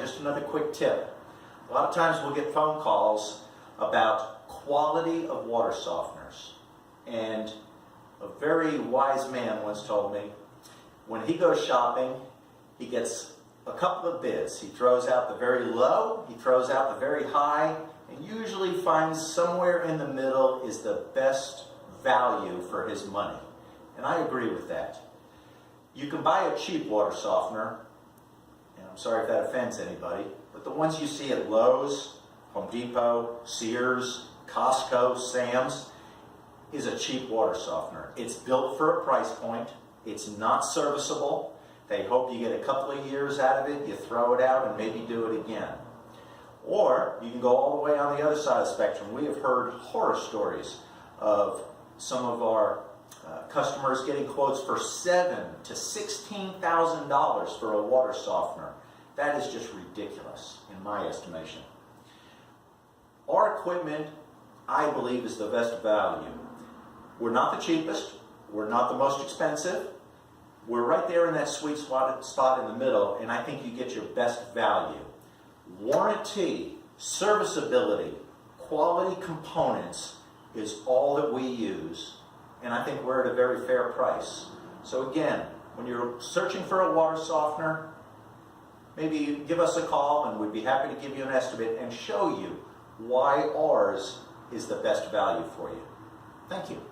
just another quick tip. A lot of times we'll get phone calls about quality of water softeners. And a very wise man once told me, when he goes shopping, he gets a couple of bids. He throws out the very low, he throws out the very high, and usually finds somewhere in the middle is the best value for his money. And I agree with that. You can buy a cheap water softener, and I'm sorry if that offends anybody, but the ones you see at Lowe's, Home Depot, Sears, Costco, Sam's, is a cheap water softener. It's built for a price point. It's not serviceable. They hope you get a couple of years out of it, you throw it out and maybe do it again. Or you can go all the way on the other side of the spectrum. We have heard horror stories of some of our customers getting quotes for $7,000 to $16,000 for a water softener. That is just ridiculous in my estimation. Our equipment, I believe, is the best value. We're not the cheapest, we're not the most expensive, we're right there in that sweet spot in the middle, and I think you get your best value. Warranty, serviceability, quality components is all that we use, and I think we're at a very fair price. So again, when you're searching for a water softener, maybe give us a call and we'd be happy to give you an estimate and show you why ours is the best value for you. Thank you.